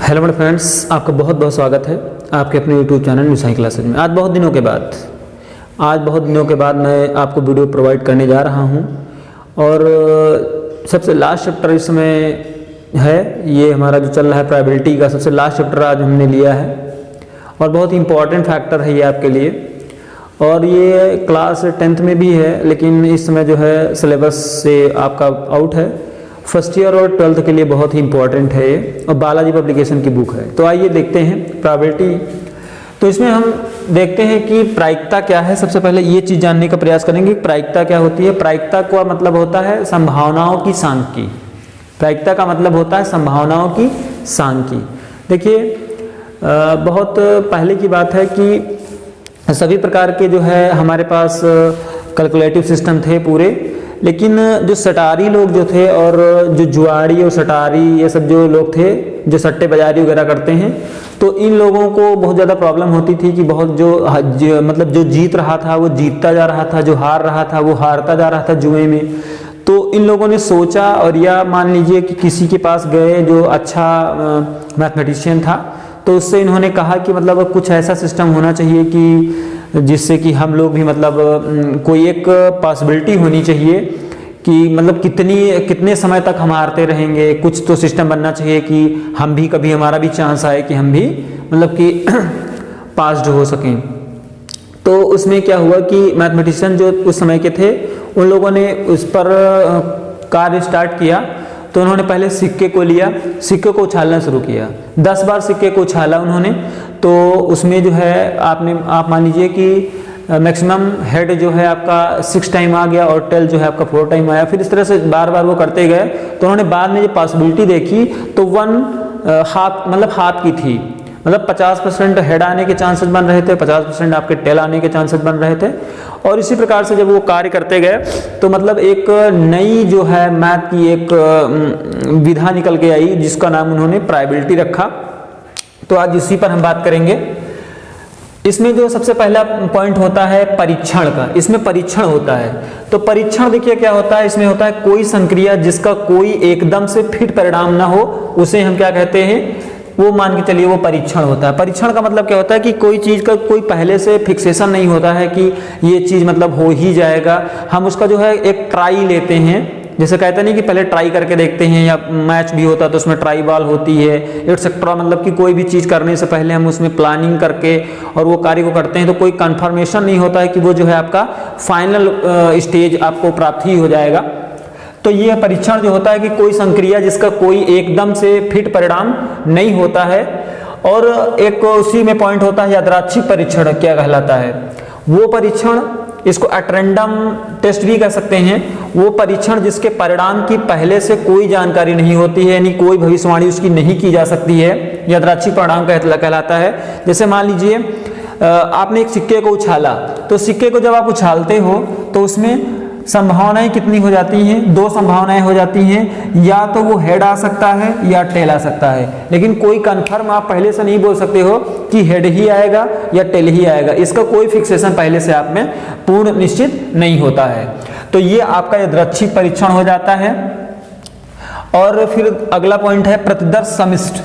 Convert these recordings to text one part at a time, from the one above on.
Hello मेरे friends, आपका बहुत बहुत स्वागत है आपके अपने YouTube channel new science classes में। आज बहुत दिनों के बाद मैं आपको वीडियो प्रोवाइड करने जा रहा हूं और सबसे लास्ट चैप्टर इस समय है। ये हमारा जो चल रहा है प्रोबेबिलिटी का सबसे लास्ट चैप्टर आज हमने लिया है और बहुत ही इंपॉर्टेंट फैक्टर है ये आपके लिए। और ये क्लास 10th में भी है, लेकिन इस समय जो है सिलेबस से आपका आउट है। फर्स्ट ईयर और 12th के लिए बहुत ही इंपॉर्टेंट है ये, और बालाजी पब्लिकेशन की बुक है। तो आइए देखते हैं प्रोबेबिलिटी। तो इसमें हम देखते हैं कि प्रायिकता क्या है। सबसे पहले ये चीज़ जानने का प्रयास करेंगे कि प्रायिकता क्या होती है। प्रायिकता का मतलब होता है संभावनाओं की सांख्यिकी। प्रायिकता का मतलब होता है संभावनाओं की सांख्यिकी। देखिए, बहुत पहले की बात है कि सभी प्रकार के जो है हमारे पास कैलकुलेटिव सिस्टम थे पूरे, लेकिन जो सटारी लोग जो थे और जो जुआरी और सटारी ये सब जो लोग थे जो सट्टे बाजारी वगैरह करते हैं, तो इन लोगों को बहुत ज़्यादा प्रॉब्लम होती थी कि बहुत मतलब जो जीत रहा था वो जीतता जा रहा था, जो हार रहा था वो हारता जा रहा था जुए में। तो इन लोगों ने सोचा, और या मान लीजिए कि किसी के पास गए जो अच्छा मैथमेटिशियन था, तो उससे इन्होंने कहा कि मतलब कुछ ऐसा सिस्टम होना चाहिए कि जिससे कि हम लोग भी मतलब कोई एक पॉसिबिलिटी होनी चाहिए कि मतलब कितने समय तक हम हारते रहेंगे। कुछ तो सिस्टम बनना चाहिए कि हम भी कभी हमारा भी चांस आए कि हम भी मतलब कि पास्ड हो सकें। तो उसमें क्या हुआ कि मैथमेटिशियन जो उस समय के थे उन लोगों ने उस पर कार्य स्टार्ट किया। तो उन्होंने पहले सिक्के को लिया, सिक्के को उछालना शुरू किया। 10 बार सिक्के को उछाला उन्होंने। तो उसमें जो है आप मान लीजिए कि मैक्सिमम हेड जो है आपका 6 टाइम आ गया और टेल जो है आपका 4 टाइम आया। फिर इस तरह से बार बार वो करते गए। तो उन्होंने बाद में जो पॉसिबिलिटी देखी तो 1/2 हाफ की थी। मतलब 50% हेड आने के चांसेस बन रहे थे, 50% आपके टेल आने के चांसेस बन रहे थे। और इसी प्रकार से जब वो कार्य करते गए तो मतलब एक नई जो है मैथ की एक विधा निकल के आई, जिसका नाम उन्होंने प्रोबेबिलिटी रखा। तो आज इसी पर हम बात करेंगे। इसमें जो सबसे पहला पॉइंट होता है परीक्षण का। इसमें परीक्षण होता है। तो परीक्षण देखिए क्या होता है। इसमें होता है कोई संक्रिया जिसका कोई एकदम से फिट परिणाम ना हो, उसे हम क्या कहते हैं, वो मान के चलिए वो परीक्षण होता है। परीक्षण का मतलब क्या होता है कि कोई चीज़ का कोई पहले से फिक्सेशन नहीं होता है कि ये चीज़ मतलब हो ही जाएगा। हम उसका जो है एक ट्राई लेते हैं। जैसे कहते नहीं कि पहले ट्राई करके देखते हैं, या मैच भी होता है तो उसमें ट्राई बॉल होती है एटसेट्रा। मतलब कि कोई भी चीज़ करने से पहले हम उसमें प्लानिंग करके और वो कार्य को करते हैं, तो कोई कंफर्मेशन नहीं होता है कि वो जो है आपका फाइनल स्टेज आपको प्राप्त ही हो जाएगा। तो ये परीक्षण जो होता है कि कोई संक्रिया जिसका कोई एकदम से फिट परिणाम नहीं होता है। और एक उसी में पॉइंट होता है यादृच्छिक परीक्षण क्या कहलाता है। वो परीक्षण, इसको एट रैंडम टेस्ट भी कह सकते हैं। वो परीक्षण जिसके परिणाम की पहले से कोई जानकारी नहीं होती है, यानी कोई भविष्यवाणी उसकी नहीं की जा सकती है, यादृच्छिक परिणाम कहलाता है। जैसे मान लीजिए आपने एक सिक्के को उछाला, तो सिक्के को जब आप उछालते हो तो उसमें संभावनाएं कितनी हो जाती हैं, 2 संभावनाएं हो जाती हैं। या तो वो हेड आ सकता है या टेल आ सकता है, लेकिन कोई कंफर्म आप पहले से नहीं बोल सकते हो कि हेड ही आएगा या टेल ही आएगा। इसका कोई फिक्सेशन पहले से आप में पूर्ण निश्चित नहीं होता है। तो ये आपका यादृच्छिक परीक्षण हो जाता है। और फिर अगला पॉइंट है प्रतिदर्श समिष्ट।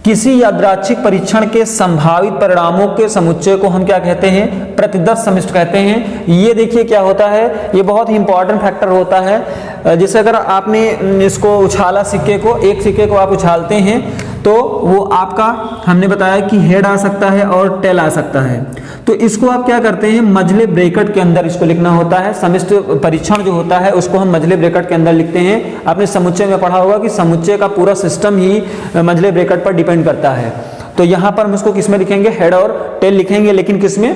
किसी यादृच्छिक परीक्षण के संभावित परिणामों के समुच्चय को हम क्या कहते हैं, प्रतिदर्श समिष्ट कहते हैं। ये देखिए क्या होता है, ये बहुत ही इंपॉर्टेंट फैक्टर होता है। जैसे अगर आपने इसको उछाला, सिक्के को, एक सिक्के को आप उछालते हैं तो वो आपका हमने बताया कि हेड आ सकता है और टेल आ सकता है। तो इसको आप क्या करते हैं, मझले ब्रैकेट के अंदर इसको लिखना होता है। समिष्ट परीक्षण जो होता है उसको हम मझले ब्रैकेट के अंदर लिखते हैं। आपने समुच्चय में पढ़ा होगा कि समुच्चय का पूरा सिस्टम ही मझले ब्रैकेट पर डिपेंड करता है। तो यहाँ पर हम इसको किस में लिखेंगे, हेड और टेल लिखेंगे, लेकिन किस में,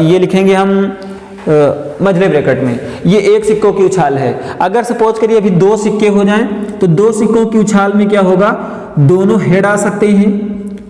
ये लिखेंगे हम मझले ब्रैकेट में। ये एक सिक्कों की उछाल है। अगर सपोज करिए अभी 2 सिक्के हो जाएं, तो 2 सिक्कों की उछाल में क्या होगा, दोनों हेड आ सकते हैं,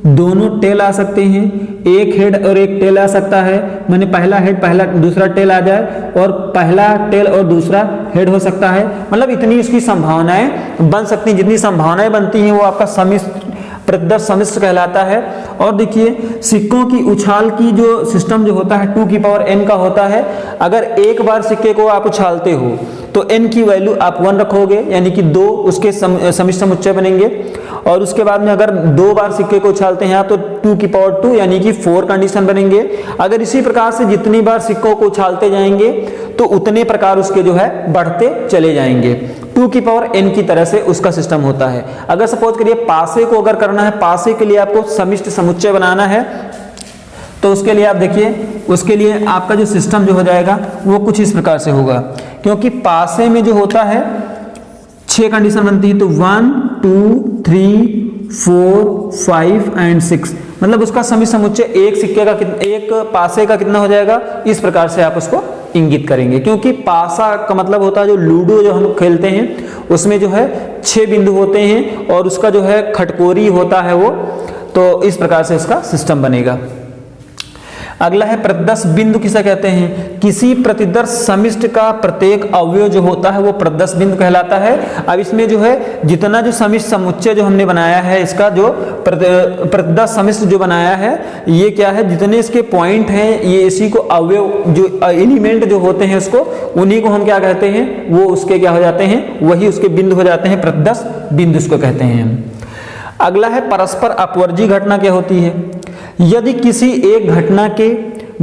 दोनों टेल आ सकते हैं। एक हेड और एक टेल आ सकता है, माने पहला हेड पहला दूसरा टेल आ जाए, और पहला टेल और दूसरा हेड हो सकता है। मतलब इतनी इसकी संभावनाएं बन सकती हैं। जितनी संभावनाएं बनती हैं वो आपका समिष्ट प्रतिदर्श समिष्ट कहलाता है। और देखिए सिक्कों की उछाल की जो सिस्टम जो होता है 2 की पावर n का होता है। अगर एक बार सिक्के को आप उछालते हो तो n की वैल्यू आप 1 रखोगे, यानी कि 2 उसके समिष्ट समुच्चय बनेंगे। और उसके बाद में अगर 2 बार सिक्के को उछालते हैं आप तो 2 की पावर 2 यानी कि 4 कंडीशन बनेंगे। अगर इसी प्रकार से जितनी बार सिक्कों को उछालते जाएंगे तो उतने प्रकार उसके जो है बढ़ते चले जाएंगे। 2 की पावर n की तरह से उसका सिस्टम होता है। अगर सपोज करिए पासे को अगर करना है, पासे के लिए आपको समिष्ट समुच्चय बनाना है, तो उसके लिए आप देखिए, उसके लिए आपका जो सिस्टम जो हो जाएगा वो कुछ इस प्रकार से होगा। क्योंकि पासे में जो होता है 6 कंडीशन बनती है, तो 1 2 3 4 5 एंड 6, मतलब उसका समिष्ट समुच्चय एक सिक्के का एक पासे का कितना हो जाएगा, इस प्रकार से आप उसको इंगित करेंगे। क्योंकि पासा का मतलब होता है जो लूडो जो हम खेलते हैं उसमें जो है 6 बिंदु होते हैं और उसका जो है खटकोरी होता है वो, तो इस प्रकार से इसका सिस्टम बनेगा। अगला है प्रतिदर्श बिंदु किसे कहते हैं? किसी प्रतिदर्श समिष्ट का प्रत्येक अवयव जो होता है वो प्रतिदर्श बिंदु कहलाता है। अब इसमें जो है जितना जो समिष्ट समुच्चय जो हमने बनाया है, इसका जो प्रतिदर्श समिष्ट जो बनाया है, ये क्या है, जितने इसके पॉइंट हैं ये इसी को अवयव जो एलिमेंट जो होते हैं उसको, उन्हीं को हम क्या कहते हैं, वो उसके क्या हो जाते हैं, वही उसके बिंदु हो जाते हैं, प्रतिदर्श बिंदु उसको कहते हैं। अगला है परस्पर अपवर्जी घटना क्या होती है? यदि किसी एक घटना के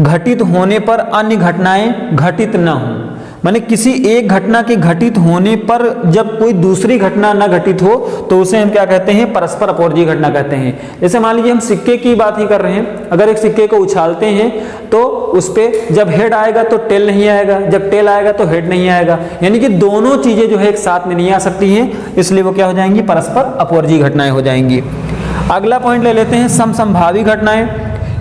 घटित होने पर अन्य घटनाएं घटित न हो, माने किसी एक घटना के घटित होने पर जब कोई दूसरी घटना न घटित हो तो उसे हम क्या कहते हैं, परस्पर अपवर्जी घटना कहते हैं। जैसे मान लीजिए हम सिक्के की बात ही कर रहे हैं, अगर एक सिक्के को उछालते हैं तो उस पर जब हेड आएगा तो टेल नहीं आएगा, जब टेल आएगा तो हेड नहीं आएगा, यानी कि दोनों चीजें जो है एक साथ में नहीं आ सकती हैं, इसलिए वो क्या हो जाएंगी, परस्पर अपवर्जी घटनाएं हो जाएंगी। अगला पॉइंट ले लेते हैं समसंभावी घटनाएं।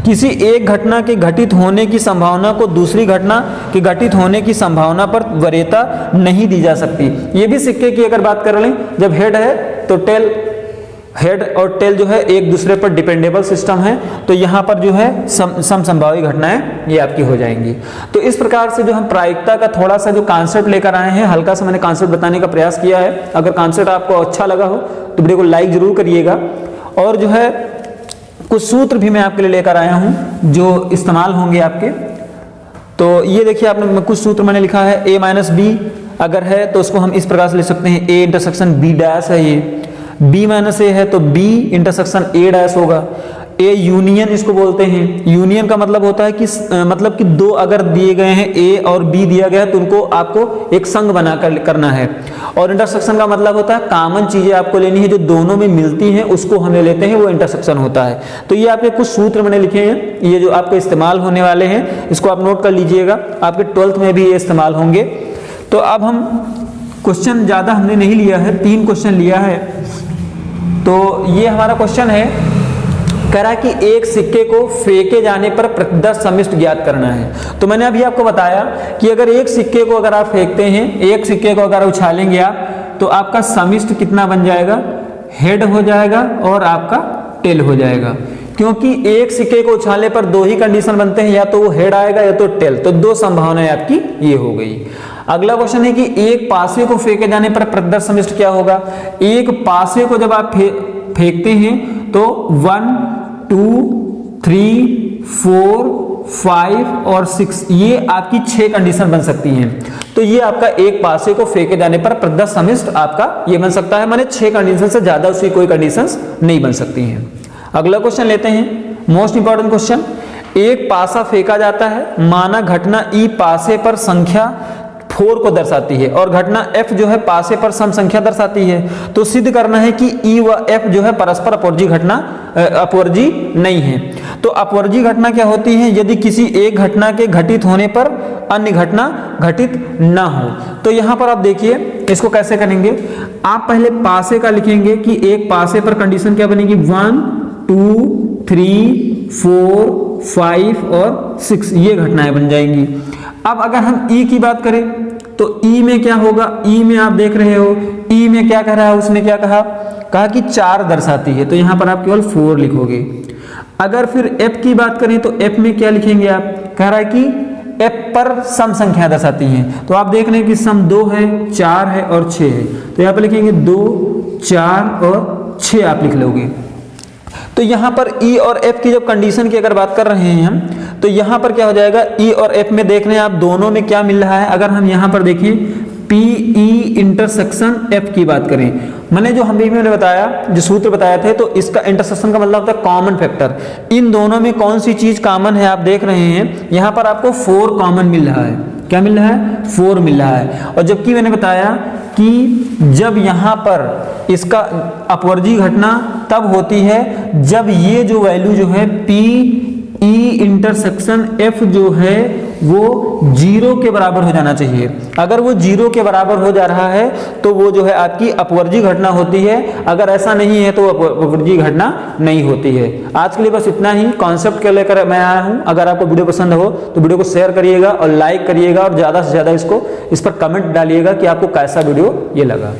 किसी एक घटना के घटित होने की संभावना को दूसरी घटना के घटित होने की संभावना पर वरीयता नहीं दी जा सकती। ये भी सिक्के की अगर बात कर लें, जब हेड है तो टेल, हेड और टेल जो है एक दूसरे पर डिपेंडेबल सिस्टम है, तो यहाँ पर जो है समसंभावी घटनाएं ये आपकी हो जाएंगी। तो इस प्रकार से जो हम प्रायिकता का थोड़ा सा जो कॉन्सेप्ट लेकर आए हैं, हल्का सा मैंने कॉन्सेप्ट बताने का प्रयास किया है। अगर कॉन्सेप्ट आपको अच्छा लगा हो तो वीडियो को लाइक जरूर करिएगा। और जो है कुछ सूत्र भी मैं आपके लिए लेकर आया हूं जो इस्तेमाल होंगे आपके। तो ये देखिए, आपने कुछ सूत्र मैंने लिखा है, a माइनस बी अगर है तो उसको हम इस प्रकार से लिख सकते हैं, a इंटरसेक्शन b डैश है, ये b माइनस a है तो b इंटरसेक्शन a डैश होगा। ए यूनियन इसको बोलते हैं। यूनियन का मतलब होता है कि मतलब कि दो अगर दिए गए हैं, ए और बी दिया गया है, तो उनको आपको एक संग बनाकर करना है। और इंटरसेक्शन का मतलब होता है कॉमन चीजें आपको लेनी है जो दोनों में मिलती हैं, उसको हम ले लेते हैं, वो इंटरसेक्शन होता है। तो ये आपके कुछ सूत्र मैंने लिखे हैं, ये जो आपके इस्तेमाल होने वाले हैं, इसको आप नोट कर लीजिएगा, आपके 12th में भी ये इस्तेमाल होंगे। तो अब हम क्वेश्चन ज़्यादा हमने नहीं लिया है, 3 क्वेश्चन लिया है। तो ये हमारा क्वेश्चन है, कह रहा है कि एक सिक्के को फेंके जाने पर प्रतिदर्श समिष्ट ज्ञात करना है। तो मैंने अभी आपको बताया कि अगर एक सिक्के को अगर आप फेंकते हैं, एक सिक्के को अगर उछालेंगे आप, तो आपका समिष्ट कितना बन जाएगा, हेड हो जाएगा और आपका टेल हो जाएगा। क्योंकि एक सिक्के को उछालने पर 2 ही कंडीशन बनते हैं, या तो वो हेड आएगा या तो टेल, तो 2 संभावनाएं आपकी ये हो गई। अगला क्वेश्चन है कि एक पासे को फेंके जाने पर प्रतिदर्श समिष्ट क्या होगा। एक पासे को जब आप फेंकते हैं तो 1 2 3 4 5 और 6 ये आपकी 6 कंडीशन बन सकती हैं। तो ये आपका एक पासे को फेंके जाने पर प्रतिदर्श समिष्ट आपका ये बन सकता है, माने 6 कंडीशन से ज्यादा उसकी कोई कंडीशंस नहीं बन सकती हैं। अगला क्वेश्चन लेते हैं, मोस्ट इंपॉर्टेंट क्वेश्चन। एक पासा फेंका जाता है, माना घटना ई पासे पर संख्या 4 को दर्शाती है और घटना F जो है पासे पर सम संख्या दर्शाती है। तो सिद्ध करना है कि E व F जो है परस्पर अपवर्जी घटना अपवर्जी नहीं है। तो अपवर्जी घटना क्या होती है, यदि किसी एक घटना के घटित होने पर अन्य घटना घटित न हो। तो यहाँ पर आप देखिए इसको कैसे करेंगे, आप पहले पासे का लिखेंगे कि एक पासे पर कंडीशन क्या बनेगी, 1 2 3 4 5 और 6 ये घटनाएं बन जाएंगी। अब अगर हम ई की बात करें तो ई में क्या होगा, ई में आप देख रहे हो ई में क्या कह रहा है, उसने क्या कहा कि 4 दर्शाती है, तो यहां पर आप केवल 4 लिखोगे। अगर फिर एफ की बात करें तो एफ में क्या लिखेंगे आप, कह रहा है कि एफ पर सम संख्या दर्शाती हैं। तो आप देख रहे हैं कि सम 2 है 4 है और 6 है, तो यहाँ पर लिखेंगे 2 4 और 6 आप लिख लोगे। तो यहाँ पर ई और एफ की जब कंडीशन की अगर बात कर रहे हैं हम, तो यहाँ पर क्या हो जाएगा, ई और एफ में देख रहे हैं आप दोनों में क्या मिल रहा है। अगर हम यहाँ पर देखें पी ई इंटरसेक्शन एफ की बात करें, मैंने जो मैंने बताया, जो सूत्र बताया थे, तो इसका इंटरसेक्शन का मतलब होता है कॉमन फैक्टर। इन दोनों में कौन सी चीज कॉमन है आप देख रहे हैं, यहां पर आपको 4 कॉमन मिल रहा है। क्या मिल रहा है? 4 मिल रहा है। और जबकि मैंने बताया कि जब यहां पर इसका अपवर्जी घटना तब होती है जब ये जो वैल्यू जो है पी ई इंटरसेक्शन एफ जो है वो 0 के बराबर हो जाना चाहिए। अगर वो 0 के बराबर हो जा रहा है तो वो जो है आपकी अपवर्जी घटना होती है, अगर ऐसा नहीं है तो अपवर्जी घटना नहीं होती है। आज के लिए बस इतना ही कॉन्सेप्ट के लेकर मैं आया हूं। अगर आपको वीडियो पसंद हो तो वीडियो को शेयर करिएगा और लाइक करिएगा और ज़्यादा से ज़्यादा इस पर कमेंट डालिएगा कि आपको कैसा वीडियो ये लगा।